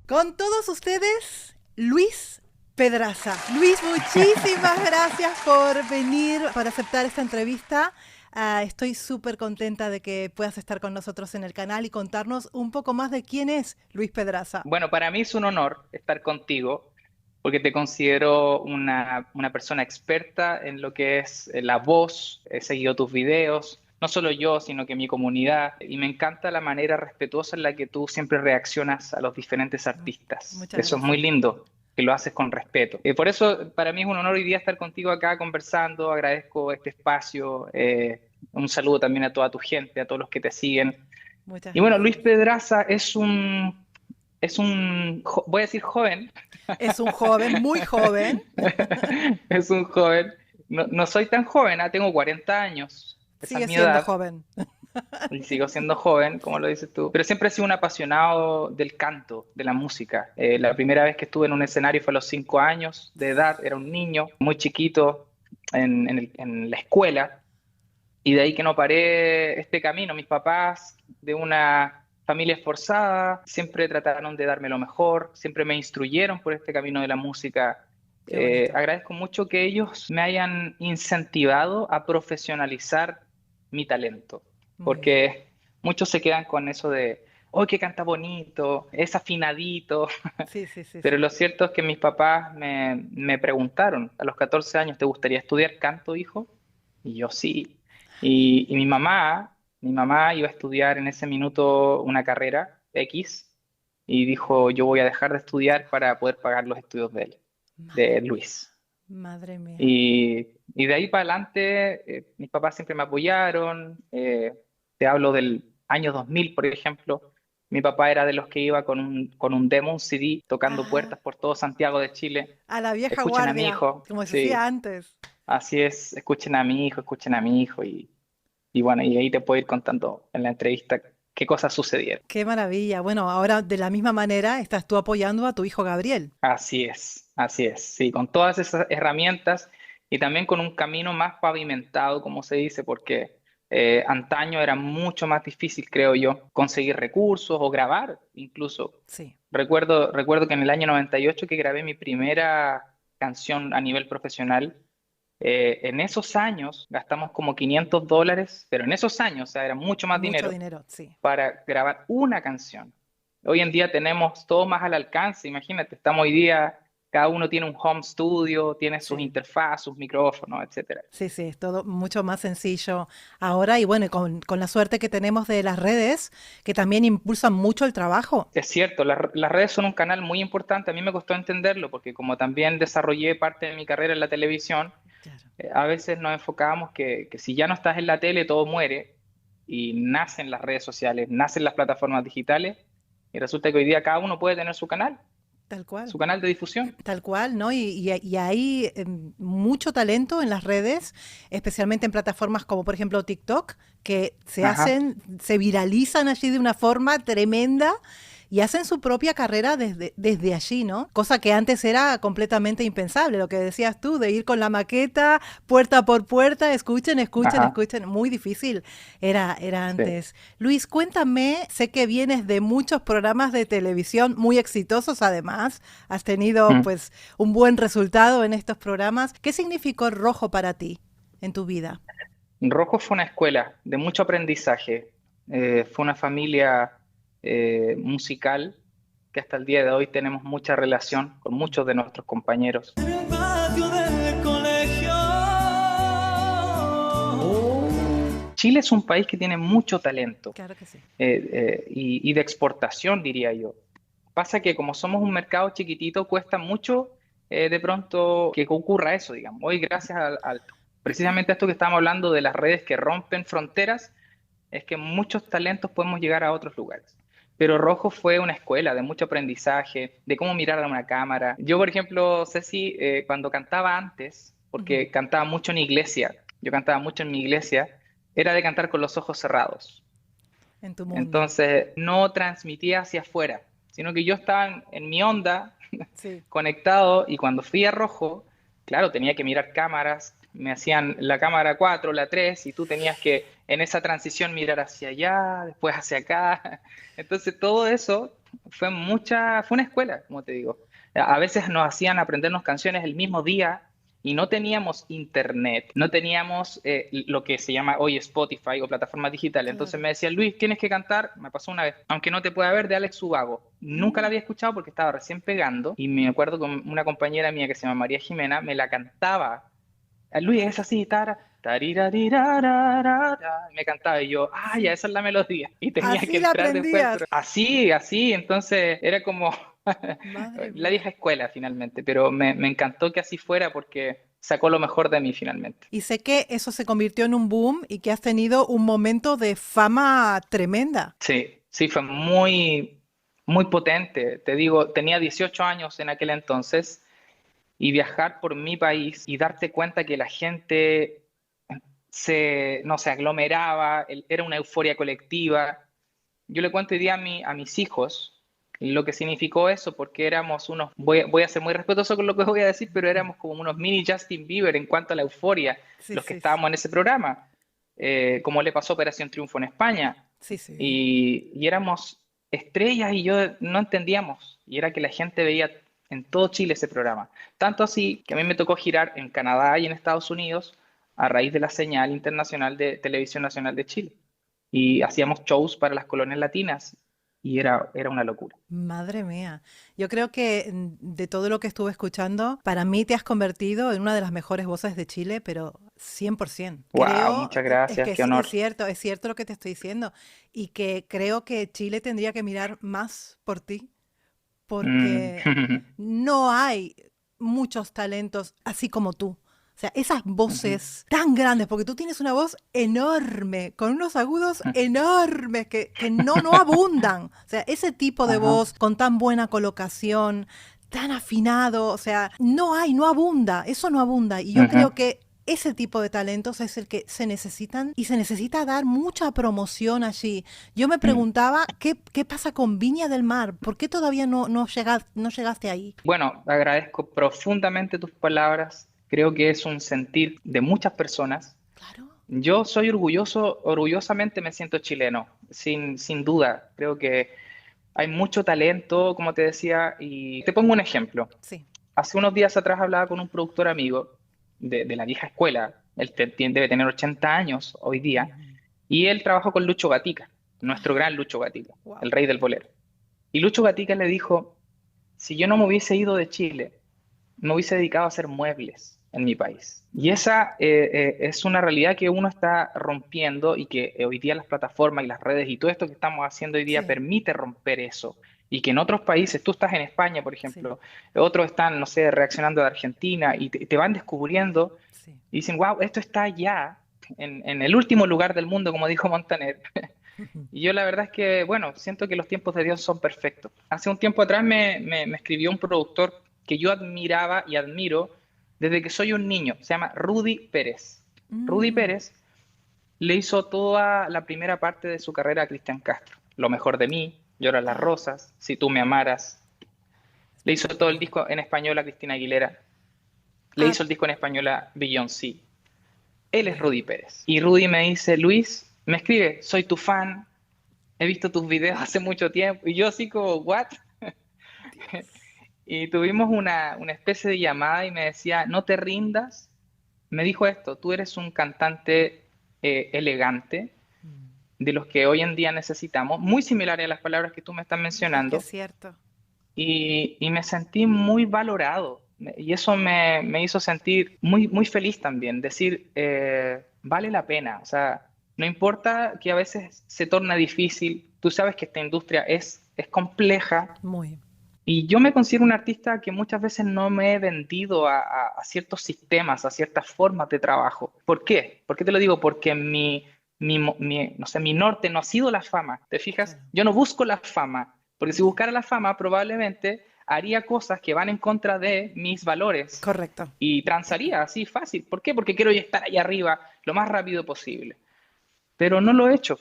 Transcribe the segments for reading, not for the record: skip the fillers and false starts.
Con todos ustedes, Luis Pedraza. Luis, muchísimas gracias por venir, por aceptar esta entrevista. Estoy súper contenta de que puedas estar con nosotros en el canal y contarnos un poco más de quién es Luis Pedraza. Bueno, para mí es un honor estar contigo porque te considero una persona experta en lo que es la voz. He seguido tus videos, no solo yo, sino que mi comunidad, y me encanta la manera respetuosa en la que tú siempre reaccionas a los diferentes artistas. Muchas Eso es muy gracias. lindo, que lo haces con respeto. Por eso, para mí es un honor hoy día estar contigo acá conversando. Agradezco este espacio. Un saludo también a toda tu gente, a todos los que te siguen. Muchas Y bueno, Luis gracias. Pedraza voy a decir joven, Es un joven, muy joven. es un joven, no, no soy tan joven, tengo 40 años, esa es Sigue mi siendo edad, joven. y sigo siendo joven, como lo dices tú, pero siempre he sido un apasionado del canto, de la música. La primera vez que estuve en un escenario fue a los 5 años de edad, era un niño muy chiquito en la escuela, y de ahí que no paré este camino. Mis papás, de una familia esforzada, siempre trataron de darme lo mejor, siempre me instruyeron por este camino de la música. Qué bonito. Agradezco mucho que ellos me hayan incentivado a profesionalizar mi talento, Muy bien. porque muchos se quedan con eso de, oh, que canta bonito, es afinadito, Sí, sí, sí, pero sí. lo cierto es que mis papás me preguntaron a los 14 años, ¿te gustaría estudiar canto, hijo? Y yo sí. Y mi mamá iba a estudiar en ese minuto una carrera X y dijo, yo voy a dejar de estudiar para poder pagar los estudios de él, Madre de mía, Luis. madre mía. Y de ahí para adelante, mis papás siempre me apoyaron. Te hablo del año 2000, por ejemplo. Mi papá era de los que iba con un demo, un CD, tocando Ah, puertas por todo Santiago de Chile. a la vieja Escuchen a mi guardia, hijo, como se hacía sí, antes. así es, escuchen a mi hijo, escuchen a mi hijo. Y bueno, y ahí te puedo ir contando en la entrevista qué cosas sucedieron. Qué maravilla. Bueno, ahora de la misma manera estás tú apoyando a tu hijo Gabriel. Así es, sí, con todas esas herramientas y también con un camino más pavimentado, como se dice, porque antaño era mucho más difícil, creo yo, conseguir recursos o grabar incluso. Sí. Recuerdo que en el año 98 que grabé mi primera canción a nivel profesional. En esos años gastamos como $500, pero en esos años, o sea, era mucho más Mucho dinero dinero, sí. para grabar una canción. Hoy en día tenemos todo más al alcance, imagínate, estamos hoy día, cada uno tiene un home studio, tiene sus Sí. interfaces, sus micrófonos, etcétera. Sí, sí, es todo mucho más sencillo ahora y bueno, y con la suerte que tenemos de las redes, que también impulsan mucho el trabajo. Es cierto, las redes son un canal muy importante, a mí me costó entenderlo porque como también desarrollé parte de mi carrera en la televisión, Claro. a veces nos enfocábamos que si ya no estás en la tele, todo muere y nacen las redes sociales, nacen las plataformas digitales y resulta que hoy día cada uno puede tener Tal cual. su canal de difusión. Tal cual, ¿no? Y hay mucho talento en las redes, especialmente en plataformas como por ejemplo TikTok, que Ajá, se viralizan allí de una forma tremenda y hacen su propia carrera desde allí, ¿no? Cosa que antes era completamente impensable, lo que decías tú, de ir con la maqueta puerta por puerta, escuchen, escuchen, ajá, escuchen, muy difícil era sí. antes. Luis, cuéntame, sé que vienes de muchos programas de televisión muy exitosos además, has tenido Mm. pues un buen resultado en estos programas. ¿Qué significó Rojo para ti en tu vida? Rojo fue una escuela de mucho aprendizaje, fue una familia musical que hasta el día de hoy tenemos mucha relación con muchos de nuestros compañeros. En el patio del colegio. Chile es un país que tiene mucho talento Claro que sí. y de exportación, diría yo. Pasa que como somos un mercado chiquitito, cuesta mucho de pronto que ocurra eso, digamos. Hoy, gracias precisamente a esto que estábamos hablando de las redes que rompen fronteras, es que muchos talentos podemos llegar a otros lugares. Pero Rojo fue una escuela de mucho aprendizaje, de cómo mirar a una cámara. Yo, por ejemplo, Ceci, cuando cantaba antes, Ujú. porque cantaba mucho en iglesia, yo cantaba mucho en mi iglesia, era de cantar con los ojos cerrados. En tu mundo. Entonces, no transmitía hacia afuera, sino que yo estaba en mi onda, Sí. conectado, y cuando fui a Rojo, claro, tenía que mirar cámaras, Me hacían la cámara 4, la 3, y tú tenías que en esa transición mirar hacia allá, después hacia acá. Entonces todo eso fue una escuela, como te digo. A veces nos hacían aprendernos canciones el mismo día y no teníamos internet, no teníamos lo que se llama hoy Spotify o plataformas digitales. Entonces Claro. me decían, Luis, tienes que cantar, me pasó una vez, aunque no te pueda ver, de Alex Ubago. Nunca la Mm. había escuchado porque estaba recién pegando y me acuerdo con una compañera mía que se llama María Jimena, me la cantaba. Luis es así, tarirarararara, y me cantaba y yo, ya Sí. esa es la melodía. Y tenía que Así la entrar después, aprendías. pero así, así, entonces era como Madre la mía. vieja escuela finalmente, pero me encantó que así fuera porque sacó lo mejor de mí finalmente. Y sé que eso se convirtió en un boom y que has tenido un momento de fama tremenda. Sí, sí, fue muy, muy potente. Te digo, tenía 18 años en aquel entonces y viajar por mi país y darte cuenta que la gente no se aglomeraba, era una euforia colectiva. Yo le cuento hoy día a mis hijos lo que significó eso, porque éramos unos, voy a ser muy respetuoso con lo que voy a decir, pero éramos como unos mini Justin Bieber en cuanto a la euforia, Sí, los que sí, estábamos en ese programa, como le pasó a Operación Triunfo en España, sí, sí. y éramos estrellas y yo no entendíamos, y era que la gente veía en todo Chile ese programa. Tanto así que a mí me tocó girar en Canadá y en Estados Unidos a raíz de la señal internacional de Televisión Nacional de Chile. Y hacíamos shows para las colonias latinas y era una locura. Madre mía. Yo creo que de todo lo que estuve escuchando, para mí te has convertido en una de las mejores voces de Chile, pero 100%. Wow, Creo, muchas es gracias, que qué honor. es cierto lo que te estoy diciendo. Y que creo que Chile tendría que mirar más por ti, Mm. porque no hay muchos talentos así como tú. O sea, esas Ujú, voces tan grandes, porque tú tienes una voz enorme, con unos agudos enormes que no abundan. O sea, ese tipo de ajá, voz con tan buena colocación, tan afinado, o sea, no abunda, eso no abunda. Y yo ujú, creo que ese tipo de talentos es el que se necesitan y se necesita dar mucha promoción allí. Yo me mm. preguntaba, ¿qué pasa con Viña del Mar? ¿Por qué todavía no llegaste ahí? Bueno, agradezco profundamente tus palabras. Creo que es un sentir de muchas personas. Claro. Yo soy orgulloso, orgullosamente me siento chileno, sin duda. Creo que hay mucho talento, como te decía, y te pongo un ejemplo. Sí. Hace unos días atrás hablaba con un productor amigo de la vieja escuela, debe tener 80 años hoy día, y él trabajó con Lucho Gatica, nuestro gran Lucho Gatica, Wow. el rey del bolero. Y Lucho Gatica le dijo, si yo no me hubiese ido de Chile, me hubiese dedicado a hacer muebles en mi país. Y esa es una realidad que uno está rompiendo y que hoy día las plataformas y las redes y todo esto que estamos haciendo hoy día Sí, permite romper eso. Y que en otros países, tú estás en España, por sí, ejemplo, otros están, no sé, reaccionando de Argentina y te van descubriendo sí. y dicen, wow, esto está allá, en el último lugar del mundo, como dijo Montaner. Y yo la verdad es que, bueno, siento que los tiempos de Dios son perfectos. Hace un tiempo atrás me escribió un productor que yo admiraba y admiro desde que soy un niño. Se llama Rudy Pérez. Rudy Mm, Pérez le hizo toda la primera parte de su carrera a Cristian Castro. Lo mejor de mí, Lloran las ah, rosas, Si tú me amaras. Le hizo todo el espectacular. disco en español a Cristina Aguilera. Le Ah, hizo el disco en español a Beyoncé. Él es wow. Rudy Pérez. Y Rudy me dice, Luis, me escribe, soy tu fan, he visto tus videos hace mucho tiempo. Y yo así como, ¿what? Dios. Y tuvimos una especie de llamada y me decía, no te rindas. Me dijo esto, tú eres un cantante elegante, Mm, de los que hoy en día necesitamos, muy similares a las palabras que tú me estás es que es mencionando, cierto. y me sentí muy valorado. Y eso me hizo sentir muy, muy feliz también, decir, vale la pena. O sea, no importa que a veces se torna difícil, tú sabes que esta industria es compleja. Muy. Y yo me considero un artista que muchas veces no me he vendido a ciertos sistemas, a ciertas formas de trabajo. ¿Por qué? ¿Por qué te lo digo? Porque no sé, mi norte no ha sido la fama. ¿Te fijas? Claro. Yo no busco la fama, porque si Ya. buscara la fama probablemente haría cosas que van en contra de mis valores Correcto. y transaría así fácil. ¿Por qué? Porque quiero estar ahí arriba lo más rápido posible. Pero no lo he hecho.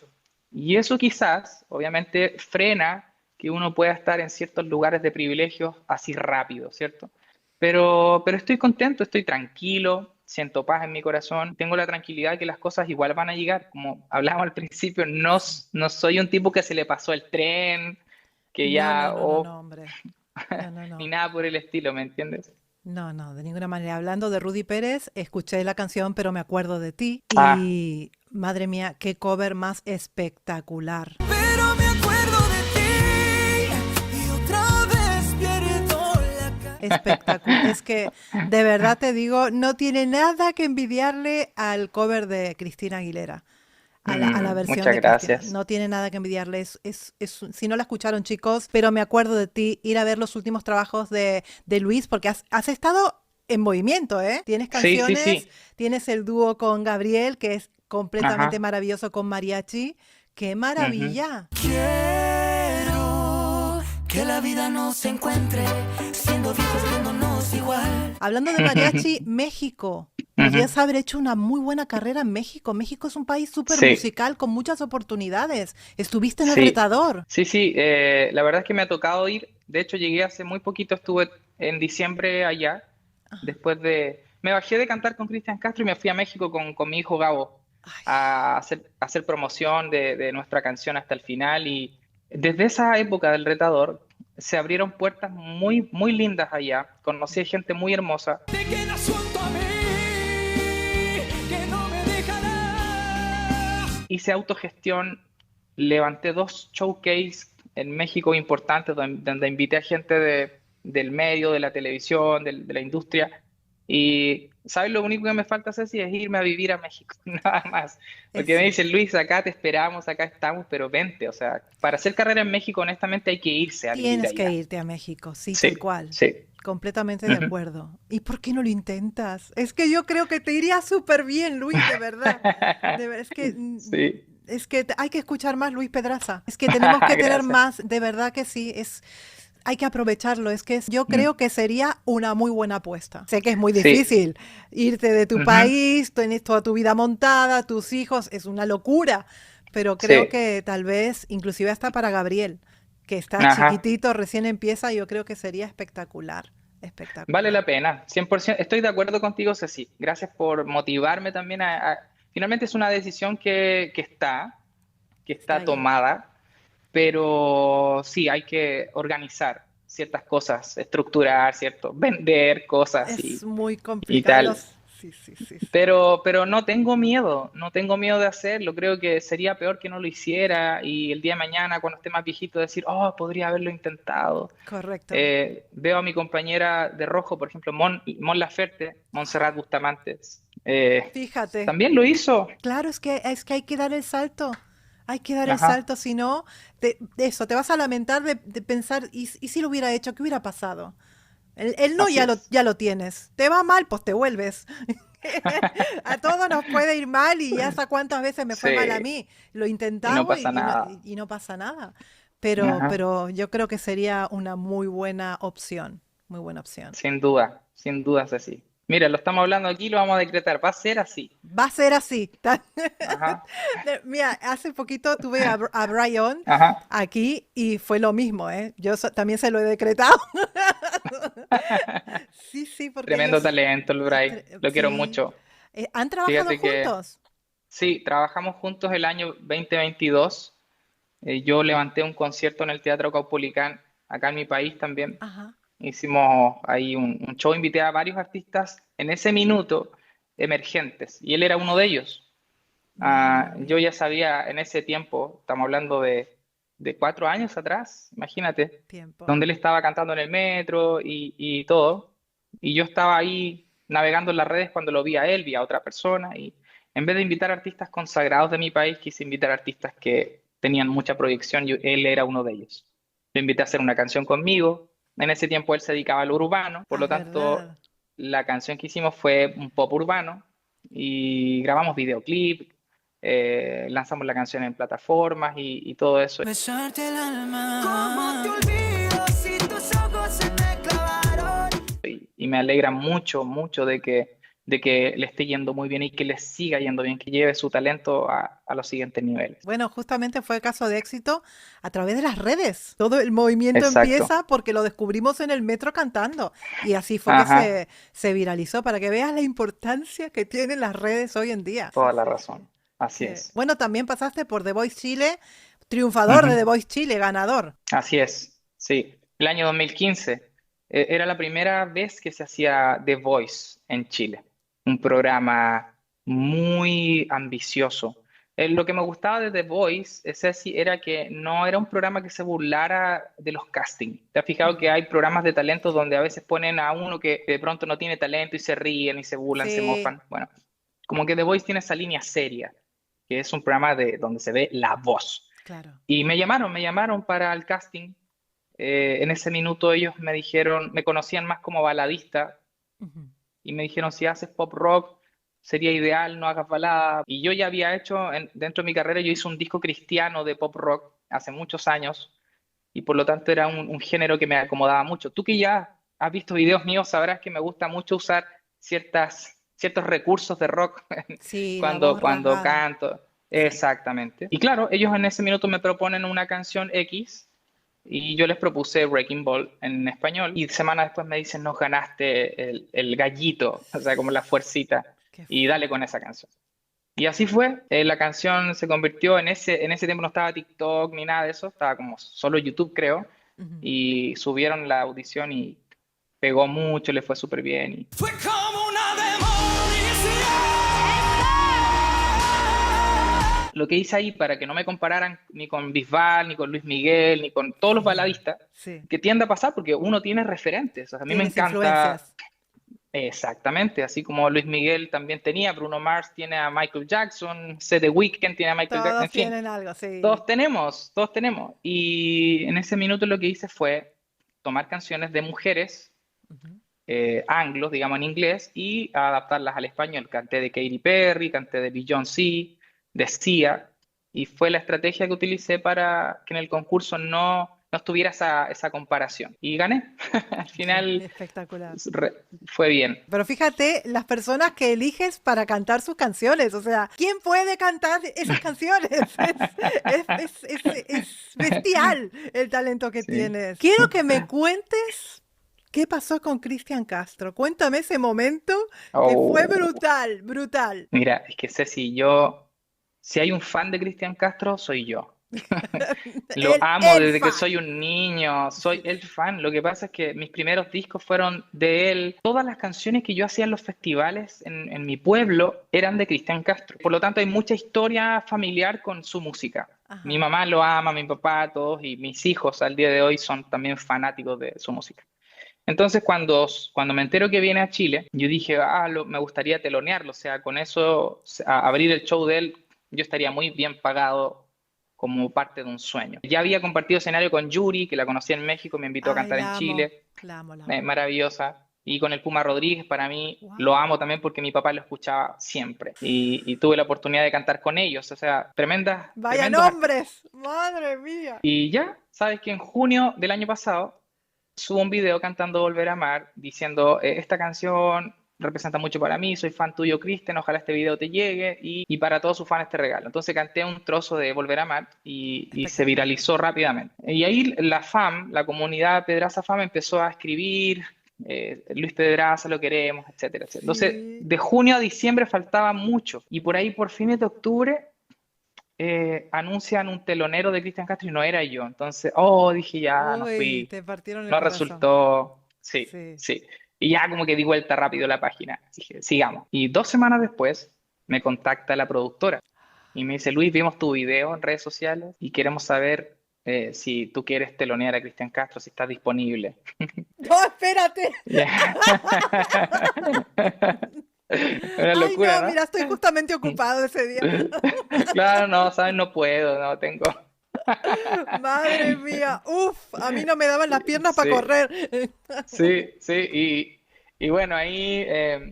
Y eso quizás, obviamente, frena que uno pueda estar en ciertos lugares de privilegios así rápido, ¿cierto? Pero estoy contento, estoy tranquilo, siento paz en mi corazón, tengo la tranquilidad que las cosas igual van a llegar. Como hablábamos al principio, no soy un tipo que se le pasó el tren, que No, no, ya, no, no, no, hombre. No, no, ni no. nada por el estilo, ¿me entiendes? No, no, de ninguna manera. Hablando de Rudy Pérez, escuché la canción, pero me acuerdo de ti. Ah, Y madre mía, qué cover más espectacular. Pero me acuerdo de ti y otra vez pierdo la Espectacular. Es que de verdad te digo, no tiene nada que envidiarle al cover de Cristina Aguilera. A la versión muchas de Cristina. gracias. No tiene nada que envidiarle. Si no la escucharon, chicos, pero me acuerdo de ti, ir a ver los últimos trabajos de Luis, porque has estado en movimiento, ¿eh? Tienes Sí, sí, canciones, sí. tienes el dúo con Gabriel, que es completamente Ajá. maravilloso con mariachi. ¡Qué Ujú. maravilla! quiero que la vida nos encuentre siendo viejos viéndonos igual. Hablando de mariachi, México. Ujú. Podrías haber hecho una muy buena carrera en México. México es un país súper Sí, musical con muchas oportunidades. Estuviste en El sí, Retador. sí, sí. La verdad es que me ha tocado ir. De hecho, llegué hace muy poquito, estuve en diciembre allá. Me bajé de cantar con Cristian Castro y me fui a México con mi hijo Gabo Ay, a hacer promoción de nuestra canción hasta el final. Y desde esa época del Retador se abrieron puertas muy, muy lindas allá. Conocí a gente muy hermosa. Te quedas junto a mí, que no me dejarás. Hice autogestión, levanté dos showcase en México importantes donde invité a gente del medio, de la televisión, de la industria. Y, ¿sabes? Lo único que me falta, Ceci, es irme a vivir a México, nada más. Porque me eso. dicen, Luis, acá te esperamos, acá estamos, pero vente. O sea, para hacer carrera en México, honestamente, hay que irse a vivir Tienes que allá. irte a México, sí, tal Sí, cual. sí. Completamente de Ujú. acuerdo. ¿Y por qué no lo intentas? Es que yo creo que te iría súper bien, Luis, de verdad. Es que, Sí, hay que escuchar más Luis Pedraza. Es que tenemos que tener gracias. más, de verdad que sí. Hay que aprovecharlo. Yo Mm, creo que sería una muy buena apuesta. Sé que es muy sí. difícil irte de tu Ujú. país, tienes toda tu vida montada, tus hijos, es una locura. Pero creo Sí. que tal vez, inclusive hasta para Gabriel, que está Ajá. chiquitito, recién empieza, yo creo que sería espectacular, Vale espectacular. la pena, 100%. Estoy de acuerdo contigo, Ceci. Gracias por motivarme también Finalmente es una decisión que Está está ahí. tomada, pero sí, hay que organizar ciertas cosas, estructurar, ¿cierto? Vender cosas Es muy y complicado. tal. Sí, sí, sí, sí. Pero no tengo miedo, no tengo miedo de hacerlo. Creo que sería peor que no lo hiciera y el día de mañana, cuando esté más viejito, decir, oh, podría haberlo intentado. Correcto. Veo a mi compañera de rojo, por ejemplo, Mon Laferte, Montserrat Bustamante. Fíjate, También lo hizo. claro, es que hay que dar el salto. Hay que dar el Ajá, salto, si no, te vas a lamentar de pensar, ¿y si lo hubiera hecho? ¿Qué hubiera pasado? El no así es. ya lo tienes. ¿Te va mal? Pues te vuelves. A todos nos puede ir mal y ya hasta cuántas veces me fue mal a Sí, mí. Lo y no intentamos pasa nada. y no pasa nada. Pero, Ajá, pero yo creo que sería una muy buena opción. Muy buena opción. sin duda es así. Mira, lo estamos hablando aquí, lo vamos a decretar. Va a ser así. Va a ser así. Ajá, Mira, hace poquito tuve a Brian ajá. aquí y fue lo mismo, ¿eh? También se lo he decretado. Sí, sí, porque Tremendo talento, el Bray. Lo quiero sí. mucho. ¿Han trabajado Fíjate que juntos? sí, trabajamos juntos el año 2022. Yo levanté un concierto en el Teatro Caupolicán, acá en mi país también. Ajá. Hicimos ahí un show, invité a varios artistas en ese minuto emergentes y él era uno de ellos. Mira, Yo mira, ya sabía en ese tiempo, estamos hablando de 4 años atrás, imagínate, tiempo. donde él estaba cantando en el metro y todo, y yo estaba ahí navegando en las redes cuando lo vi a él, vi a otra persona, y en vez de invitar artistas consagrados de mi país, quise invitar artistas que tenían mucha proyección y él era uno de ellos. Lo invité a hacer una canción conmigo, en ese tiempo él se dedicaba al urbano, por Ah, lo tanto verdad. la canción que hicimos fue un pop urbano y grabamos videoclip, lanzamos la canción en plataformas y todo eso. Besarte el alma. ¿Cómo te olvido si tus ojos se me clavaron? Y me alegra mucho, mucho de que le esté yendo muy bien y que le siga yendo bien, que lleve su talento a los siguientes niveles. Bueno, justamente fue caso de éxito a través de las redes. Todo el movimiento Exacto. empieza porque lo descubrimos en el metro cantando. Y así fue que Ajá, se viralizó, para que veas la importancia que tienen las redes hoy en día. Sí, toda la sí. razón. Así es. Bueno, también pasaste por The Voice Chile, triunfador de Ujú. The Voice Chile, ganador. Así es, sí. El año 2015 era la primera vez que se hacía The Voice en Chile, un programa muy ambicioso. Lo que me gustaba de The Voice, Ceci, era que no era un programa que se burlara de los castings. ¿Te has fijado que Mm. hay programas de talento donde a veces ponen a uno que de pronto no tiene talento y se ríen y se burlan, se Sí. mofan? Bueno, como que The Voice tiene esa línea seria, que es un programa donde se ve la voz. Claro. Y me llamaron para el casting. En ese minuto ellos me dijeron, me conocían más como baladista Ujú. y me dijeron, si haces pop rock sería ideal, no hagas balada. Y yo ya había hecho, dentro de mi carrera, yo hice un disco cristiano de pop rock hace muchos años y por lo tanto era un género que me acomodaba mucho. Tú que ya has visto videos míos sabrás que me gusta mucho usar ciertos recursos de rock Sí, la cuando, voz cuando rasgada. canto. Sí. Exactamente. Y claro, ellos en ese minuto me proponen una canción X y yo les propuse Wrecking Ball en español y semanas después me dicen, nos ganaste el gallito, o sea, como la fuercita, Qué y dale fuerte. con esa canción. Y así fue, la canción se convirtió en ese tiempo no estaba TikTok ni nada de eso, estaba como solo YouTube creo, Ujú. y subieron la audición y pegó mucho, le fue súper bien. Fue como una demolición. Lo que hice ahí para que no me compararan ni con Bisbal, ni con Luis Miguel, ni con todos los Sí, baladistas, sí. que tiende a pasar porque uno tiene referentes. O sea, a mí me Tienes encanta. influencias. Exactamente, así como Luis Miguel también tenía, Bruno Mars tiene a Michael Jackson, The Weeknd tiene a Michael Jackson, Todos en fin, tienen algo, sí. todos tenemos. Y en ese minuto lo que hice fue tomar canciones de mujeres Ujú. anglos, digamos en inglés, y adaptarlas al español. Canté de Katy Perry, canté de Beyoncé, de Sia, y fue la estrategia que utilicé para que en el concurso no estuviera esa comparación. Y gané. Al Sí, final espectacular. re- fue bien. Pero fíjate las personas que eliges para cantar sus canciones. O sea, ¿quién puede cantar esas canciones? Es bestial el talento que Sí. tienes. Quiero que me cuentes qué pasó con Cristian Castro. Cuéntame ese momento que fue Oh, brutal, brutal. mira, es que Ceci, si hay un fan de Cristian Castro, soy yo. Lo amo El desde que fan. soy un niño, soy Sí. el fan. Lo que pasa es que mis primeros discos fueron de él. Todas las canciones que yo hacía en los festivales en mi pueblo eran de Cristian Castro. Por lo tanto, hay mucha historia familiar con su música. Mi Ajá. mamá lo ama, mi papá, todos, y mis hijos al día de hoy son también fanáticos de su música. Entonces, cuando me entero que viene a Chile, yo dije, me gustaría telonearlo, o sea, con eso, abrir el show de él, yo estaría muy bien pagado como parte de un sueño. Ya había compartido escenario con Yuri, que la conocí en México, me invitó a Ay, cantar en la amo, Chile, la amo, la amo. maravillosa. Y con el Puma Rodríguez, para mí, lo Wow. amo también porque mi papá lo escuchaba siempre. Y tuve la oportunidad de cantar con ellos, o sea, Vaya tremendos artistas. nombres, madre mía. Y ya, sabes que en junio del año pasado subo un video cantando Volver a Amar, diciendo, esta canción representa mucho para mí, soy fan tuyo, Cristian, ojalá este video te llegue y para todos sus fans este regalo. Entonces canté un trozo de Volver a Amar y se Espectacular. viralizó rápidamente. Y ahí la FAM, la comunidad Pedraza FAM, empezó a escribir, Luis Pedraza, lo queremos, etcétera, etcétera. Entonces, Sí. de junio a diciembre faltaba mucho y por ahí, por fines de octubre, anuncian un telonero de Cristian Castro y no era yo. Entonces, dije ya, no Uy, fui, te partieron el no corazón. resultó, sí, Sí. sí. Y ya como que di vuelta rápido la página. Dije, sigamos. Y 2 semanas después me contacta la productora y me dice, Luis, vimos tu video en redes sociales y queremos saber si tú quieres telonear a Cristian Castro, si estás disponible. No, espérate. Ya. Una Ay, no, locura, mira, estoy justamente ¿no? ocupado ese día. Claro, no, sabes, no puedo, no tengo. Madre mía, uf, a mí no me daban las piernas para Sí, correr. sí, sí. Y bueno, ahí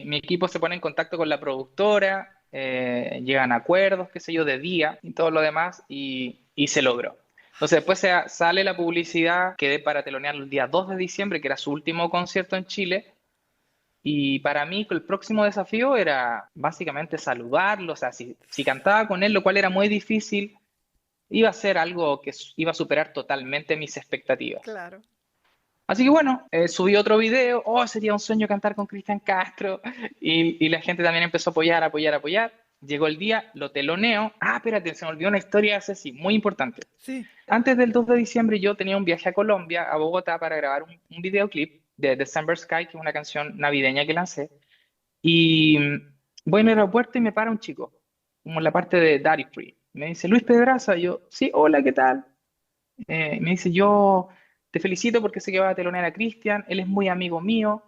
mi equipo se pone en contacto con la productora, llegan a acuerdos, qué sé yo, de día y todo lo demás, y se logró. Entonces después sale la publicidad, quedé para telonearlo el día 2 de diciembre, que era su último concierto en Chile, Y para mí el próximo desafío era básicamente saludarlo, o sea, si cantaba con él, lo cual era muy difícil, iba a ser algo que iba a superar totalmente mis expectativas. Claro. Así que bueno, subí otro video, oh, sería un sueño cantar con Cristian Castro, y la gente también empezó a apoyar, apoyar, apoyar. Llegó el día, lo teloneo. Ah, espérate, se me olvidó una historia, Ceci, muy importante. Sí. Antes del 2 de diciembre yo tenía un viaje a Colombia, a Bogotá, para grabar un videoclip de December Sky, que es una canción navideña que lancé. Y voy en el aeropuerto y me para un chico, como en la parte de Duty Free. Me dice, Luis Pedraza. Yo, sí, hola, ¿qué tal? Me dice, yo te felicito porque sé que vas a telonear a Cristian, él es muy amigo mío.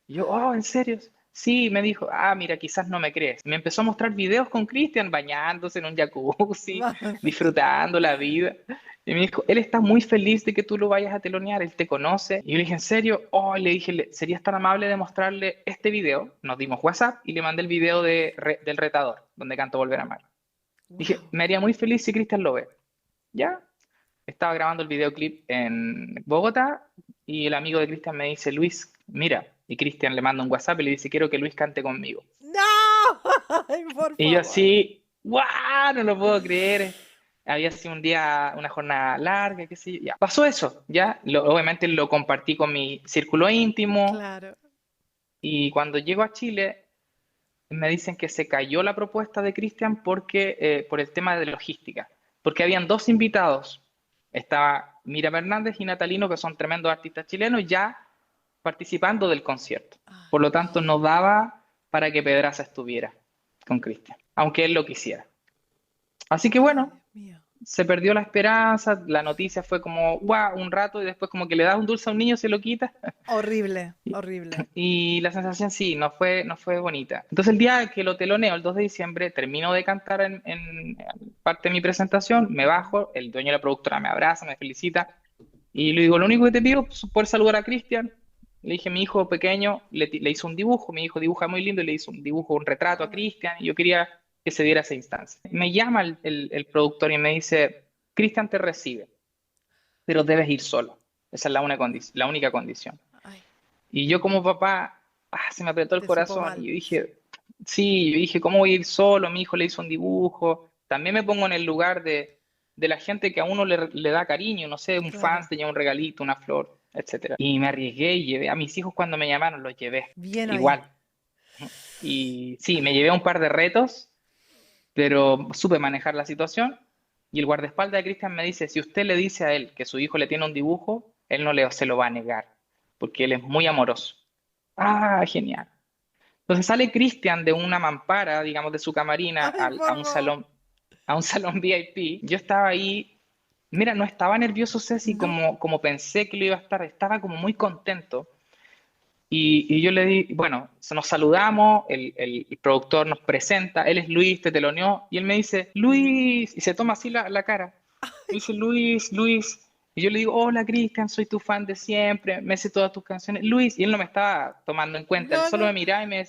Y yo, oh, ¿en serio? Sí, me dijo, ah, mira, quizás no me crees. Me empezó a mostrar videos con Cristian bañándose en un jacuzzi, disfrutando la vida. Y me dijo, él está muy feliz de que tú lo vayas a telonear, él te conoce. Y yo le dije, ¿en serio? Oh, le dije, ¿serías tan amable de mostrarle este video? Nos dimos WhatsApp y le mandé el video del retador, donde canto Volver a Amar. Dije, Wow. me haría muy feliz si Cristian lo ve. ¿Ya? Estaba grabando el videoclip en Bogotá y el amigo de Cristian me dice, Luis, mira, y Cristian le manda un WhatsApp y le dice, quiero que Luis cante conmigo. ¡No! Ay, por Y yo favor. así, ¡guau! No lo puedo creer. Había sido un día, una jornada larga, qué sé yo. Ya, pasó eso, ¿ya? Obviamente lo compartí con mi círculo íntimo Claro. y cuando llego a Chile me dicen que se cayó la propuesta de Cristian porque, por el tema de logística, porque habían dos invitados. Estaba Miriam Hernández y Natalino, que son tremendos artistas chilenos, ya participando del concierto. Por lo tanto, no daba para que Pedraza estuviera con Cristian, aunque él lo quisiera. Así que Ay, bueno, Dios mío. se perdió la esperanza, la noticia fue como, guau, un rato y después como que le das un dulce a un niño, se lo quita. Horrible, horrible. Y la sensación sí, no fue bonita. Entonces el día que lo teloneo, el 2 de diciembre, termino de cantar en parte de mi presentación, me bajo, el dueño de la productora me abraza, me felicita y le digo, lo único que te pido es poder saludar a Cristian. Le dije, mi hijo pequeño le hizo un dibujo, mi hijo dibuja muy lindo y le hizo un dibujo, un retrato a Cristian y yo quería que se diera esa instancia. Me llama el productor y me dice, Cristian te recibe, pero debes ir solo. Esa es la única condición. Ay, Y yo como papá, se me apretó el te supo corazón y mal. yo Sí. dije, sí, yo dije, ¿cómo voy a ir solo? Mi hijo le hizo un dibujo. También me pongo en el lugar de la gente que a uno le da cariño, no sé, un fan Claro. tenía un regalito, una flor, etcétera. Y me arriesgué y llevé a mis hijos cuando me llamaron, los llevé, Bien ahí. igual. Y sí, me llevé un par de retos, pero supe manejar la situación. Y el guardaespaldas de Cristian me dice, si usted le dice a él que su hijo le tiene un dibujo, él no se lo va a negar, porque él es muy amoroso. Ah, genial. Entonces sale Cristian de una mampara, digamos, de su camarina Ay, a por un favor. salón VIP. Yo estaba ahí, mira, no estaba nervioso, Ceci, No. como pensé que lo iba a estar, estaba como muy contento. Y yo le di, bueno, nos saludamos, el productor nos presenta, él es Luis, te teloneó, y él me dice, Luis, y se toma así la cara. Me dice, Luis, Luis. Y yo le digo, hola Cristian, soy tu fan de siempre, me sé todas tus canciones. Luis, y él no me estaba tomando en cuenta, él No, solo no. me miraba y me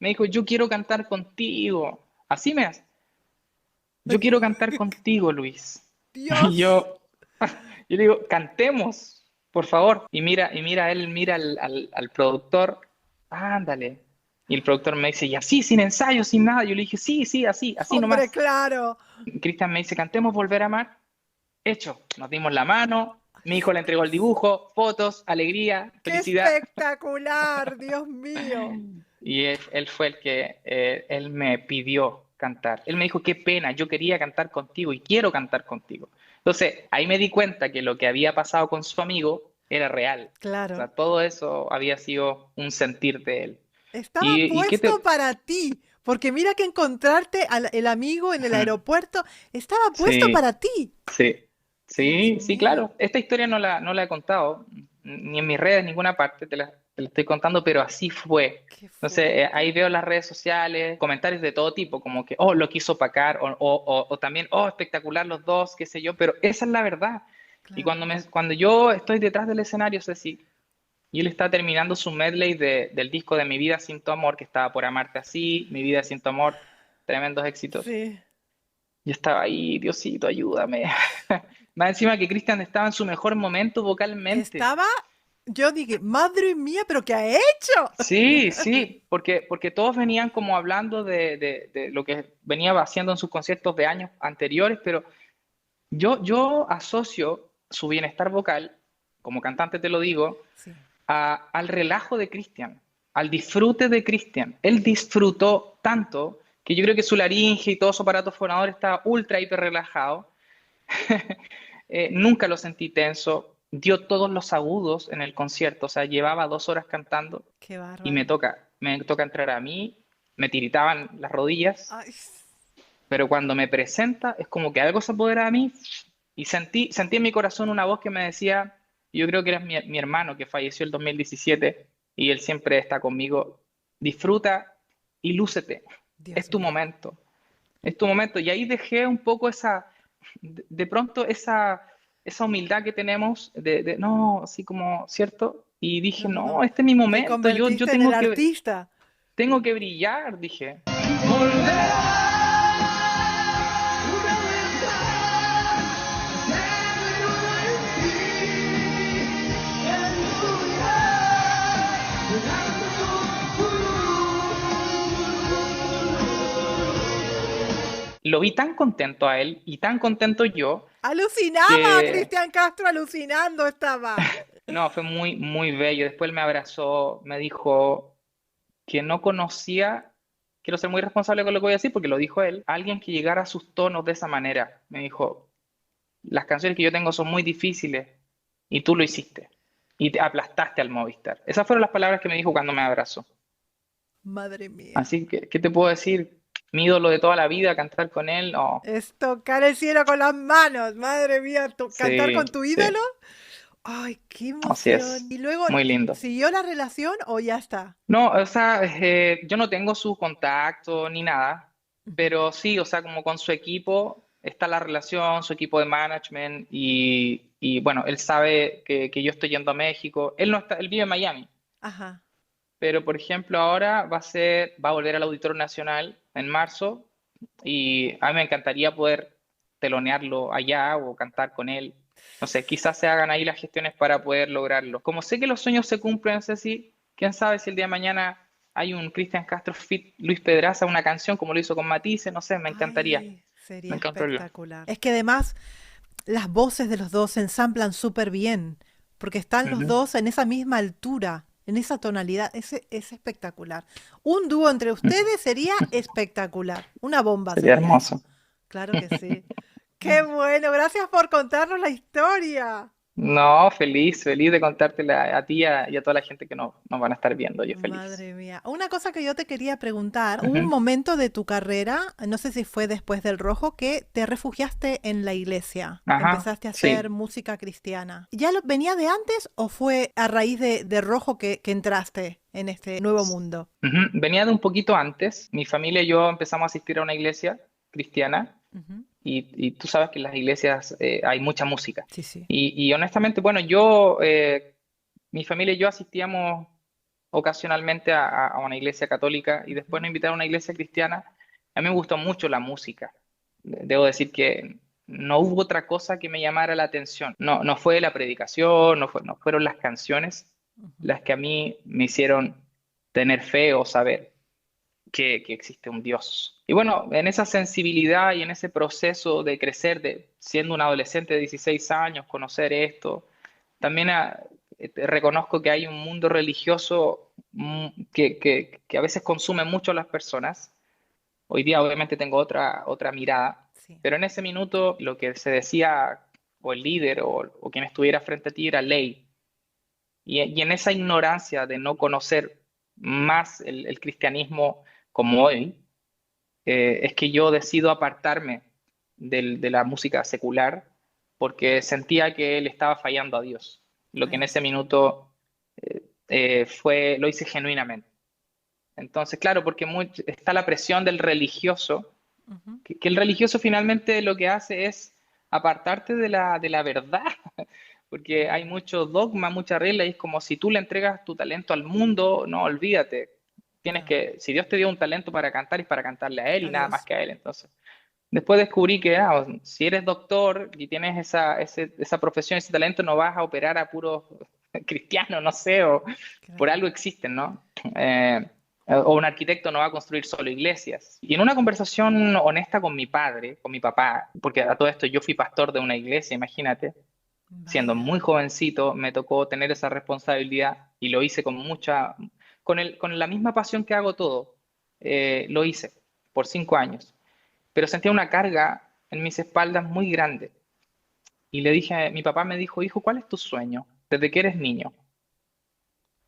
dijo, yo quiero cantar contigo. Así me hace, yo quiero cantar contigo, Luis. Y Dios. yo le digo, cantemos, por favor. Él mira al productor, ándale. Y el productor me dice, y así, sin ensayo, sin nada. Yo le dije, sí, sí, así, así Hombre, nomás. claro. Cristian me dice, cantemos Volver a Amar. Hecho, nos dimos la mano, mi hijo le entregó el Dios. dibujo, fotos, alegría, ¡Qué felicidad. espectacular! Dios mío. Y él fue el que, él me pidió cantar. Él me dijo, qué pena, yo quería cantar contigo y quiero cantar contigo. Entonces, ahí me di cuenta que lo que había pasado con su amigo era real. O sea, Claro. todo eso había sido un sentir de él. Estaba ¿Y qué puesto te...? para ti. Porque mira que encontrarte al el amigo en el aeropuerto estaba puesto Sí, para ti. sí, Dios sí, sí, mío. claro. Esta historia no la he contado, ni en mis redes, en ninguna parte, te la estoy contando, pero así fue. Qué Entonces, ahí fuerte. veo las redes sociales, comentarios de todo tipo, como que, oh, lo quiso opacar, o también, oh, espectacular los dos, qué sé yo, pero esa es la verdad. Y Claro. cuando yo estoy detrás del escenario, Ceci, y él está terminando su medley del disco de Mi vida sin tu amor, que estaba Por amarte así, Mi vida sin tu amor, tremendos éxitos. Sí. Yo estaba ahí, Diosito, ayúdame. Más encima que Cristian estaba en su mejor momento vocalmente. Estaba Yo dije, madre mía, ¿pero qué ha hecho? Sí, sí, porque todos venían como hablando de lo que venía haciendo en sus conciertos de años anteriores, pero yo asocio su bienestar vocal, como cantante te lo digo, Sí. al relajo de Cristian, al disfrute de Cristian. Él disfrutó tanto que yo creo que su laringe y todo su aparato fonador está ultra, hiper relajado. Nunca lo sentí tenso. Dio todos los agudos en el concierto, o sea, llevaba 2 horas cantando Qué y bárbaro. me toca entrar a mí, me tiritaban las rodillas, Ay, pero cuando me presenta es como que algo se apodera de mí y sentí en mi corazón una voz que me decía, yo creo que eres mi hermano que falleció el 2017 y él siempre está conmigo, disfruta y lúcete, es Dios tu mío. momento, es tu momento. Y ahí dejé un poco de pronto esa humildad que tenemos no, así como, ¿cierto? Y dije, No, no, no. no, este es mi Te momento, yo convertiste en el artista. tengo que brillar, dije. Lo vi tan contento a él y tan contento yo Alucinaba, que, Cristian Castro alucinando estaba. no, fue muy, muy bello. Después él me abrazó, me dijo que no conocía, quiero ser muy responsable con lo que voy a decir porque lo dijo él, alguien que llegara a sus tonos de esa manera. Me dijo, las canciones que yo tengo son muy difíciles y tú lo hiciste y te aplastaste al Movistar. Esas fueron las palabras que me dijo cuando me abrazó. Madre mía. Así que, ¿qué te puedo decir? Mi ídolo de toda la vida, cantar con él, no, Es tocar el cielo con las manos. Madre mía, cantar sí, con tu sí, ídolo. Ay, qué así emoción. es, Y luego, muy lindo. ¿siguió la relación o ya está? No, o sea, yo no tengo su contacto ni nada, Ujú. pero sí, o sea, como con su equipo está la relación, su equipo de management y bueno, él sabe que yo estoy yendo a México. Él no está, él vive en Miami, Ajá. pero por ejemplo ahora va a volver al Auditorio Nacional en marzo y a mí me encantaría poder telonearlo allá o cantar con él. No sé, quizás se hagan ahí las gestiones para poder lograrlo. Como sé que los sueños se cumplen, Ceci, quién sabe si el día de mañana hay un Cristian Castro fit Luis Pedraza, una canción como lo hizo con Matisse, no sé, me encantaría, Ay, me sería encantaría. espectacular. Es que además las voces de los dos se ensamblan súper bien, porque están los Ujú, dos en esa misma altura, en esa tonalidad. Es espectacular. Un dúo entre ujú. ustedes sería espectacular. Una bomba Sería sería eso. hermoso. Claro que sí. Qué bueno, gracias por contarnos la historia. No, feliz, feliz de contártela a ti y a toda la gente que nos van a estar viendo, yo feliz. Madre mía. Una cosa que yo te quería preguntar, hubo un Ujú. momento de tu carrera, no sé si fue después del Rojo, que te refugiaste en la iglesia. Ajá, Empezaste a hacer sí. música cristiana. ¿Ya venía de antes o fue a raíz de Rojo que entraste en este nuevo mundo? Ujú. Venía de un poquito antes. Mi familia y yo empezamos a asistir a una iglesia cristiana Ujú. y tú sabes que en las iglesias hay mucha música. Sí, sí. Y honestamente, bueno, mi familia y yo asistíamos ocasionalmente a una iglesia católica y después Ujú. nos invitaron a una iglesia cristiana. A mí me gustó mucho la música. Debo decir que no hubo otra cosa que me llamara la atención. No, no fue la predicación, no fueron las canciones Ujú. las que a mí me hicieron tener fe o saber que existe un Dios. Y bueno, en esa sensibilidad y en ese proceso de crecer, de siendo un adolescente de 16 años, conocer esto, también reconozco que hay un mundo religioso que a veces consume mucho a las personas. Hoy día obviamente tengo otra mirada, Sí. pero en ese minuto lo que se decía, o el líder o quien estuviera frente a ti era ley. Y en esa ignorancia de no conocer más el cristianismo como hoy, es que yo decido apartarme de la música secular porque sentía que él estaba fallando a Dios. Lo que en Ay, ese minuto lo hice genuinamente. Entonces, claro, porque está la presión del religioso, ujú. que el religioso finalmente lo que hace es apartarte de la verdad, porque hay mucho dogma, mucha regla, y es como si tú le entregas tu talento al mundo, no, olvídate. No, Si Dios te dio un talento para cantar, es para cantarle a Él y nada más adiós. que a Él. Entonces, después descubrí que si eres doctor y tienes esa profesión, ese talento, no vas a operar a puros cristiano, no sé, o por Claro. algo existen, ¿no? O un arquitecto no va a construir solo iglesias. Y en una conversación honesta con mi padre, con mi papá, porque a todo esto yo fui pastor de una iglesia, imagínate, siendo Vaya. muy jovencito, me tocó tener esa responsabilidad y lo hice con con la misma pasión que hago todo. Lo hice por 5 años, pero sentía una carga en mis espaldas muy grande. Y le dije, mi papá me dijo, hijo, ¿cuál es tu sueño desde que eres niño?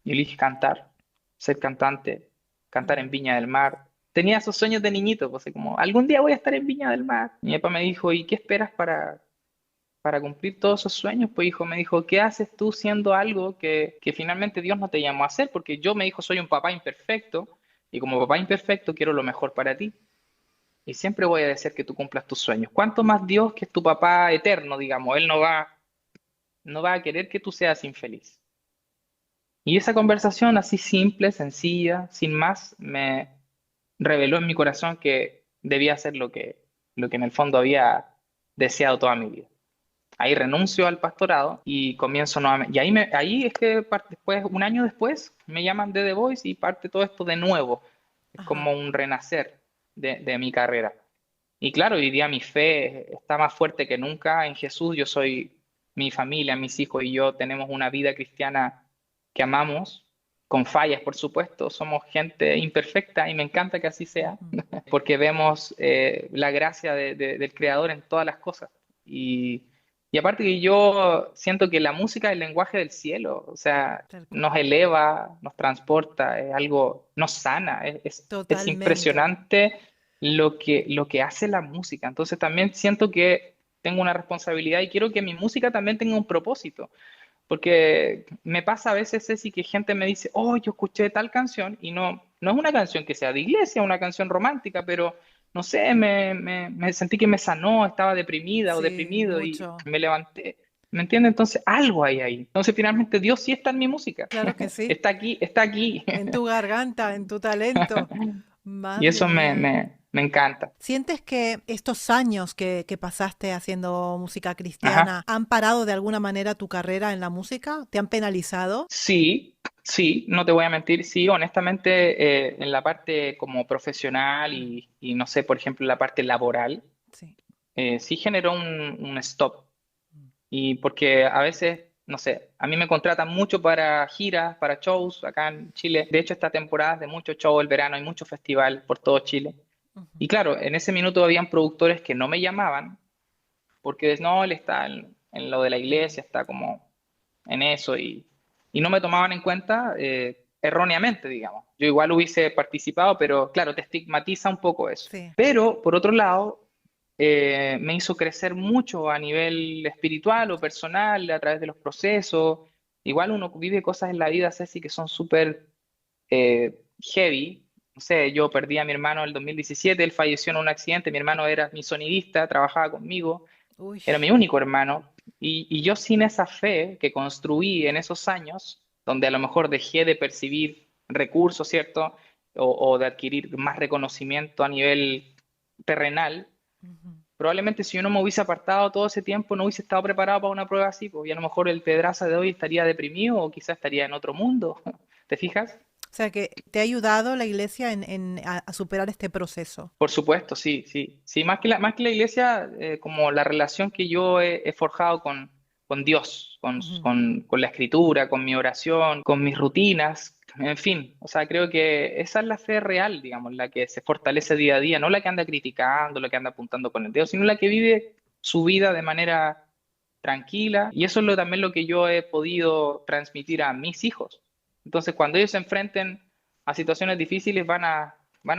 Y le dije, cantar, ser cantante, cantar en Mm. Viña del Mar. Tenía esos sueños de niñito, pues, así como, algún día voy a estar en Viña del Mar. Mi papá me dijo, ¿y qué esperas para cumplir todos esos sueños? Pues hijo, me dijo, ¿qué haces tú siendo algo que finalmente Dios no te llamó a hacer? Porque yo, me dijo, soy un papá imperfecto y como papá imperfecto quiero lo mejor para ti. Y siempre voy a desear que tú cumplas tus sueños. ¿Cuánto más Dios, que es tu papá eterno, digamos? Él no va a querer que tú seas infeliz. Y esa conversación así simple, sencilla, sin más, me reveló en mi corazón que debía hacer lo que en el fondo había deseado toda mi vida. Ahí renuncio al pastorado y comienzo nuevamente. Y ahí es que después, un año después, me llaman de The Voice y parte todo esto de nuevo. Es Ajá. como un renacer de mi carrera. Y claro, hoy día mi fe está más fuerte que nunca en Jesús. Yo soy, mi familia, mis hijos y yo tenemos una vida cristiana que amamos, con fallas, por supuesto. Somos gente imperfecta y me encanta que así sea, Ujú. porque vemos la gracia del Creador en todas las cosas. Y, y aparte que yo siento que la música es el lenguaje del cielo, o sea, Tal nos cual. eleva, nos transporta, es algo, nos sana, es Totalmente. impresionante lo que hace la música. Entonces también siento que tengo una responsabilidad y quiero que mi música también tenga un propósito. Porque me pasa a veces, Ceci, que gente me dice, oh, yo escuché tal canción y no es una canción que sea de iglesia, una canción romántica, pero no sé, me sentí que me sanó, estaba deprimida o Sí, deprimido y mucho. me levanté. ¿Me entiendes? Entonces algo hay ahí. Entonces finalmente Dios sí está en mi música. Claro que sí. Está aquí, está aquí. En tu garganta, en tu talento. Y Madre eso mía. me encanta. ¿Sientes que estos años que pasaste haciendo música Ajá. cristiana han parado de alguna manera tu carrera en la música? ¿Te han penalizado? Sí, sí, no te voy a mentir, sí, honestamente, en la parte como profesional y no sé, por ejemplo, en la parte laboral, Sí. sí generó un stop. Y porque a veces, no sé, a mí me contratan mucho para giras, para shows acá en Chile. De hecho, esta temporada es de muchos shows el verano, hay mucho festival por todo Chile. Ujú. Y claro, en ese minuto habían productores que no me llamaban porque no, él está en lo de la iglesia, está como en eso y no me tomaban en cuenta erróneamente, digamos. Yo igual hubiese participado, pero claro, te estigmatiza un poco eso. Sí. Pero por otro lado, me hizo crecer mucho a nivel espiritual o personal a través de los procesos. Igual uno vive cosas en la vida, Ceci, que son súper heavy. No sé, yo perdí a mi hermano en el 2017, él falleció en un accidente, mi hermano era mi sonidista, trabajaba conmigo, Uy. era mi único hermano, y yo sin esa fe que construí en esos años, donde a lo mejor dejé de percibir recursos, ¿cierto? O de adquirir más reconocimiento a nivel terrenal, Ujú. probablemente si yo no me hubiese apartado todo ese tiempo, no hubiese estado preparado para una prueba así, pues, y a lo mejor el Pedraza de hoy estaría deprimido o quizás estaría en otro mundo. ¿Te fijas? O sea que te ha ayudado la iglesia a superar este proceso. Por supuesto, sí, sí. Sí, más que la iglesia, como la relación que yo he forjado con Dios, Ujú. con la escritura, con mi oración, con mis rutinas, en fin. O sea, creo que esa es la fe real, digamos, la que se fortalece día a día, no la que anda criticando, la que anda apuntando con el dedo, sino la que vive su vida de manera tranquila. Y eso es también lo que yo he podido transmitir a mis hijos. Entonces, cuando ellos se enfrenten a situaciones difíciles, van a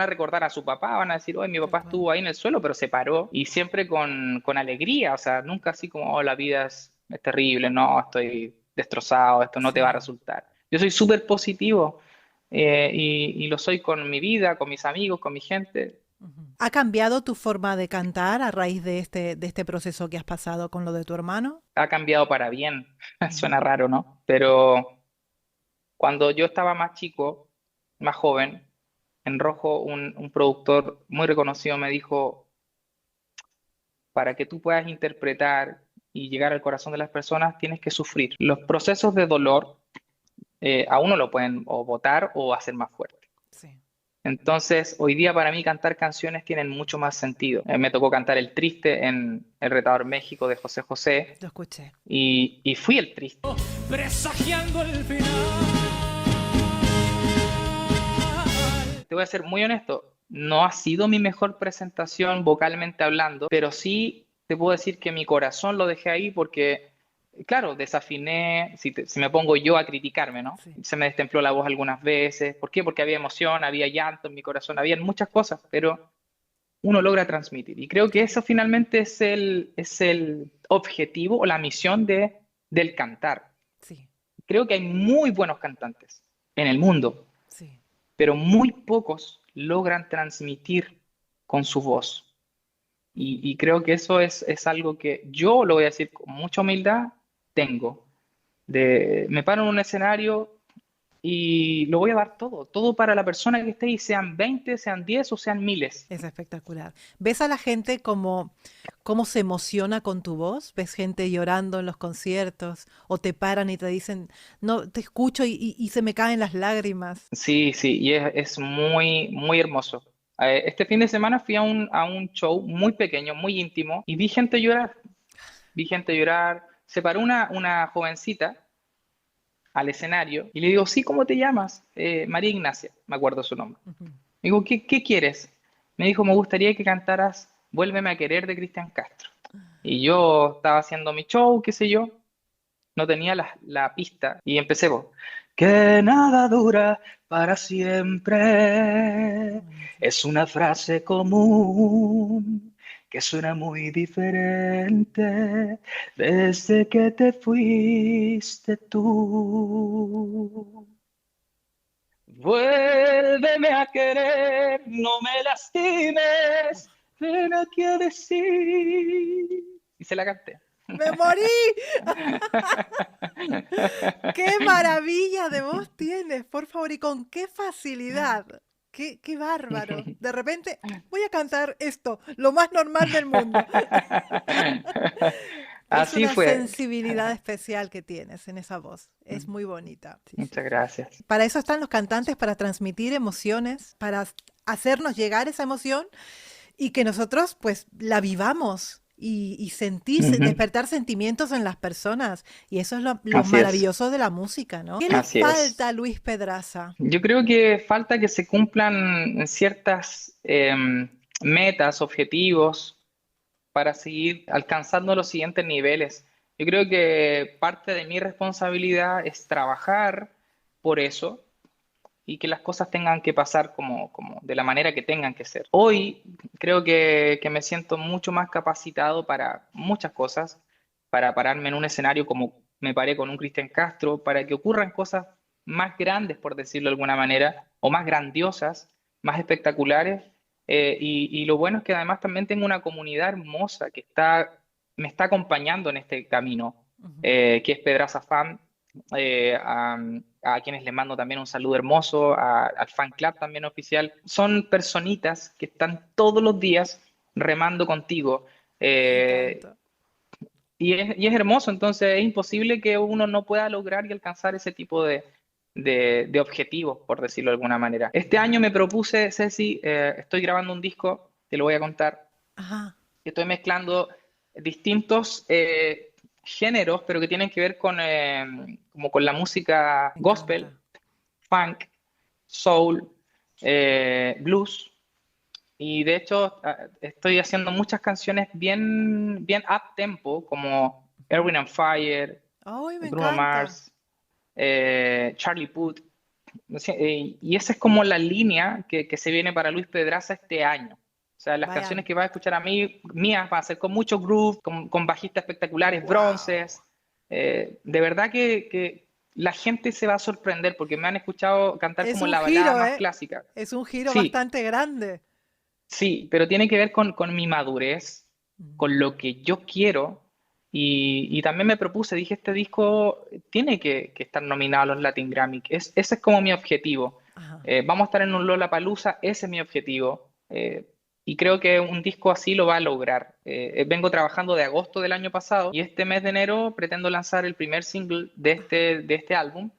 recordar a su papá, van a decir, oye, mi Tal papá cual. estuvo ahí en el suelo, pero se paró, y siempre con alegría, o sea, nunca así como, oh, la vida es terrible, no, estoy destrozado, esto no te va a Sí. resultar. Yo soy súper positivo y lo soy con mi vida, con mis amigos, con mi gente. Ujú. ¿Ha cambiado tu forma de cantar a raíz de este proceso que has pasado con lo de tu hermano? Ha cambiado para bien, Ujú. suena raro, ¿no? Pero cuando yo estaba más chico, más joven, en Rojo, un productor muy reconocido me dijo, para que tú puedas interpretar y llegar al corazón de las personas, tienes que sufrir. Los procesos de dolor a uno lo pueden o votar o hacer más fuerte. Sí. Entonces, hoy día para mí cantar canciones tienen mucho más sentido. Me tocó cantar El Triste en El Retador México de José José Lo escuché. y fui el triste. Presagiando el final. Te voy a ser muy honesto, no ha sido mi mejor presentación vocalmente hablando, pero sí te puedo decir que mi corazón lo dejé ahí porque, claro, desafiné, si me pongo yo a criticarme, ¿no? Sí. Se me destempló la voz algunas veces. ¿Por qué? Porque había emoción, había llanto en mi corazón, había muchas cosas, pero uno logra transmitir. Y creo que eso finalmente es el objetivo o la misión del cantar. Sí, Creo que hay muy buenos cantantes en el mundo, sí. pero muy pocos logran transmitir con su voz. Y creo que eso es algo que yo, lo voy a decir con mucha humildad, tengo. Me paro en un escenario y lo voy a dar todo, todo para la persona que esté ahí, sean 20, sean 10 o sean miles. Es espectacular. ¿Ves a la gente cómo se emociona con tu voz? ¿Ves gente llorando en los conciertos? ¿O te paran y te dicen, no, te escucho y se me caen las lágrimas? Sí, sí, y es muy, muy hermoso. Este fin de semana fui a un show muy pequeño, muy íntimo, y vi gente llorar. Vi gente llorar. Se paró una jovencita al escenario y le digo, sí, ¿cómo te llamas? María Ignacia, me acuerdo su nombre. Ujú. Me digo, ¿qué quieres? Me dijo, me gustaría que cantaras Vuélveme a querer de Cristian Castro. Y yo estaba haciendo mi show, qué sé yo, no tenía la pista y empecé, vos. Que nada dura para siempre. Buenísimo. Es una frase común que suena muy diferente desde que te fuiste tú. Vuélveme a querer, no me lastimes, ven aquí a decir. Y se la canté. ¡Me morí! ¡Qué maravilla de voz tienes! Por favor, y con qué facilidad. ¡Qué bárbaro! De repente voy a cantar esto, lo más normal del mundo. Es Así una fue. sensibilidad especial que tienes en esa voz. Es muy bonita. Sí, sí, Muchas sí. gracias. Para eso están los cantantes, para transmitir emociones, para hacernos llegar esa emoción y que nosotros pues la vivamos y sentir, Ujú. despertar sentimientos en las personas. Y eso es lo Así es, maravilloso de la música, ¿no? ¿Qué le así es. falta a Luis Pedraza? Yo creo que falta que se cumplan ciertas metas, objetivos para seguir alcanzando los siguientes niveles. Yo creo que parte de mi responsabilidad es trabajar por eso y que las cosas tengan que pasar como de la manera que tengan que ser. Hoy creo que me siento mucho más capacitado para muchas cosas, para pararme en un escenario como me paré con un Cristian Castro, para que ocurran cosas más grandes, por decirlo de alguna manera, o más grandiosas, más espectaculares. Y lo bueno es que además también tengo una comunidad hermosa que me está acompañando en este camino, Ujú. que es Pedraza Fan, a quienes les mando también un saludo hermoso, al fan club también oficial. Son personitas que están todos los días remando contigo. Me eh, encanta. y es hermoso, entonces es imposible que uno no pueda lograr y alcanzar ese tipo de objetivos, por decirlo de alguna manera. Este año me propuse, Ceci, estoy grabando un disco, te lo voy a contar, Ajá, que estoy mezclando distintos géneros, pero que tienen que ver como con la música me gospel, encanta. funk, soul, blues. Y de hecho estoy haciendo muchas canciones bien, bien up tempo, como Ujú. Erwin and Fire, ¡Ay, me Bruno encanta! Mars, Charlie Puth. Y esa es como la línea que se viene para Luis Pedraza este año. O sea, las Vaya, canciones que vas a escuchar a mí, mías, van a ser con mucho groove, con bajistas espectaculares, wow. bronces. De verdad que la gente se va a sorprender porque me han escuchado cantar Es como un la balada giro, más ¿eh? clásica. Es un giro Sí, bastante grande. sí, pero tiene que ver con mi madurez, Mm. con lo que yo quiero. Y también me propuse, dije, este disco tiene que estar nominado a los Latin Grammy. Ese es como mi objetivo. Ajá. Vamos a estar en un Lollapalooza, ese es mi objetivo. Y creo que un disco así lo va a lograr. Vengo trabajando de agosto del año pasado y este mes de enero pretendo lanzar el primer single de este álbum.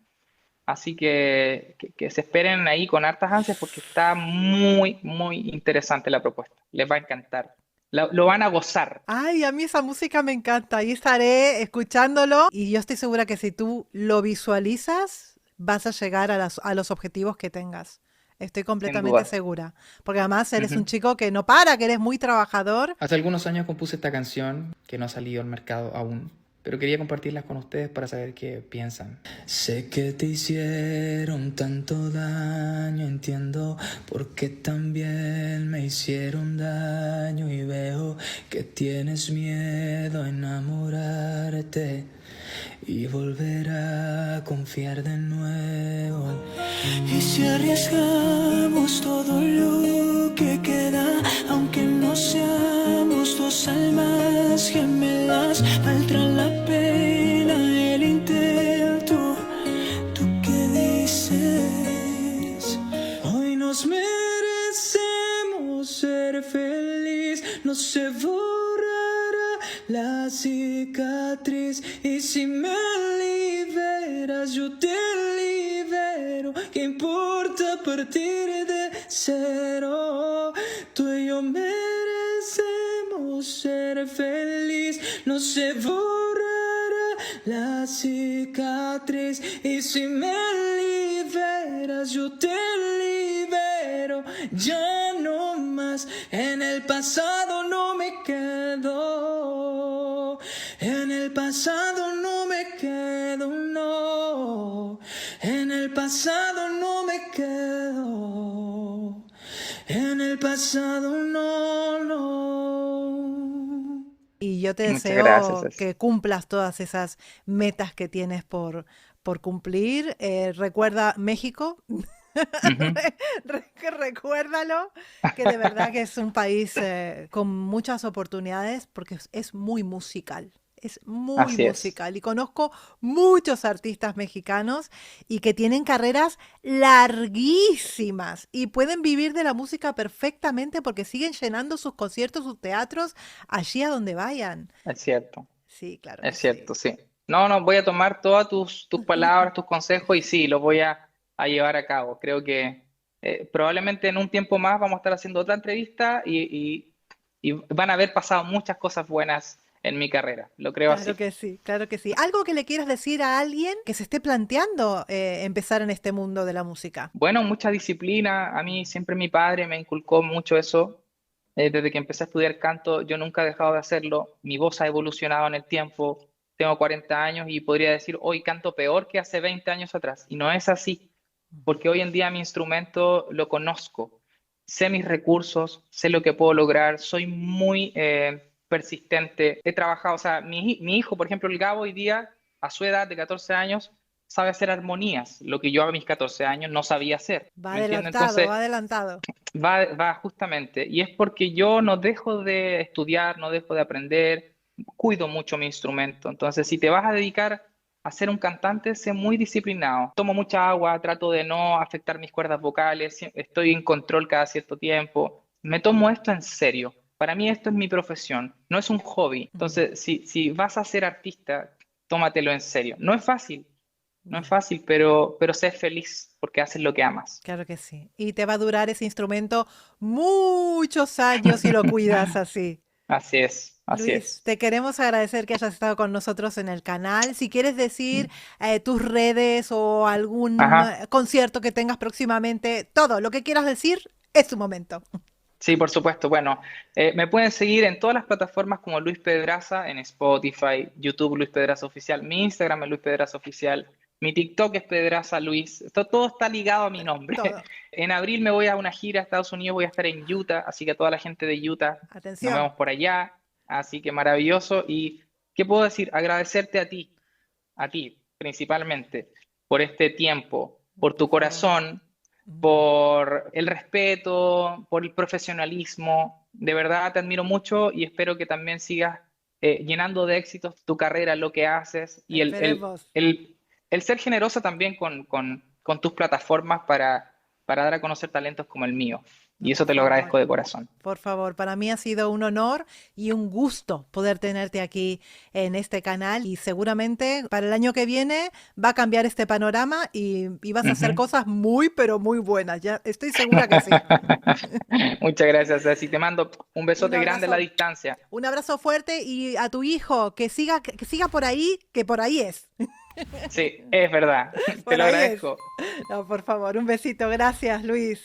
Así que se esperen ahí con hartas ansias porque está muy, muy interesante la propuesta. Les va a encantar. Lo van a gozar. Ay, a mí esa música me encanta. Ahí estaré escuchándolo y yo estoy segura que si tú lo visualizas, vas a llegar a los objetivos que tengas. Estoy Sin completamente duda. segura. Porque además eres un Ujú. chico que no para, que eres muy trabajador. Hace algunos años compuse esta canción que no ha salido al mercado aún, pero quería compartirlas con ustedes para saber qué piensan. Sé que te hicieron tanto daño, entiendo por qué también me hicieron daño y veo que tienes miedo a enamorarte y volver a confiar de nuevo. Y si arriesgamos todo lo que queda, aunque no seamos dos almas gemelas, valdrá la pena el intento. ¿Tú qué dices? Hoy nos merecemos ser feliz, no se borrará la cicatriz. Y si me liberas, yo te libero. ¿Qué importa partir de cero? Tú y yo merecemos ser feliz, no se borrará la cicatriz. Y si me liberas, yo te libero. Ya no más, en el pasado no me quedo. En el pasado no me quedo, no. En el pasado no me quedo. En el pasado no, no. Y yo te Muchas gracias, deseo Ceci. que cumplas todas esas metas que tienes por cumplir. Recuerda México, Ujú. recuérdalo, que de verdad que es un país con muchas oportunidades porque es muy musical. Es muy Así es. musical y conozco muchos artistas mexicanos y que tienen carreras larguísimas y pueden vivir de la música perfectamente porque siguen llenando sus conciertos, sus teatros allí a donde vayan. Es cierto. Sí, claro que Es sí. cierto, sí. No, no, voy a tomar todas tus palabras, tus consejos y sí, los voy a llevar a cabo. Creo que probablemente en un tiempo más vamos a estar haciendo otra entrevista y van a haber pasado muchas cosas buenas en mi carrera. Lo creo Claro así. que sí, claro que sí. ¿Algo que le quieras decir a alguien que se esté planteando empezar en este mundo de la música? Bueno, mucha disciplina. A mí siempre mi padre me inculcó mucho eso. Desde que empecé a estudiar canto, yo nunca he dejado de hacerlo. Mi voz ha evolucionado en el tiempo. Tengo 40 años y podría decir, hoy canto peor que hace 20 años atrás. Y no es así, porque hoy en día mi instrumento lo conozco. Sé mis recursos, sé lo que puedo lograr, soy muy persistente. He trabajado, o sea, mi hijo, por ejemplo, el Gabo, hoy día, a su edad de 14 años, sabe hacer armonías, lo que yo a mis 14 años no sabía hacer. Va ¿Me entiendes? adelantado, Entonces, va adelantado. va justamente, y es porque yo no dejo de estudiar, no dejo de aprender, cuido mucho mi instrumento. Entonces, si te vas a dedicar a ser un cantante, sé muy disciplinado. Tomo mucha agua, trato de no afectar mis cuerdas vocales, estoy en control cada cierto tiempo. Me tomo esto en serio. Para mí esto es mi profesión, no es un hobby. Mm, Entonces, si vas a ser artista, tómatelo en serio. No es fácil, no es mm, fácil, pero sé feliz porque haces lo que amas. claro que sí. Y te va a durar ese instrumento muchos años si lo cuidas así. Así es, así Luis, es. te queremos agradecer que hayas estado con nosotros en el canal. Si quieres decir tus redes o algún Ajá. concierto que tengas próximamente, todo lo que quieras decir es tu momento. Sí, por supuesto. Bueno, me pueden seguir en todas las plataformas como Luis Pedraza, en Spotify, YouTube Luis Pedraza Oficial, mi Instagram es Luis Pedraza Oficial, mi TikTok es Pedraza Luis. Esto todo está ligado a mi nombre. Todo. En abril me voy a una gira a Estados Unidos, voy a estar en Utah, así que a toda la gente de Utah, nos Atención. vemos por allá. Así que maravilloso. ¿Y qué puedo decir? Agradecerte a ti principalmente, por este tiempo, por tu Por favor. corazón, por el respeto, por el profesionalismo. De verdad te admiro mucho y espero que también sigas llenando de éxitos tu carrera, lo que haces y Esperemos. el ser generosa también con tus plataformas para dar a conocer talentos como el mío. Y eso te lo agradezco de corazón. Por favor, para mí ha sido un honor y un gusto poder tenerte aquí en este canal y seguramente para el año que viene va a cambiar este panorama y vas a hacer cosas muy, pero muy buenas. Ya estoy segura que sí. Muchas gracias, Ceci. Te mando un Un besote grande a la abrazo, distancia. un abrazo fuerte y a tu hijo que siga por ahí, que por ahí es. Sí, es verdad. Te Por lo ahí es. agradezco. No, por favor, un besito. Gracias, Luis.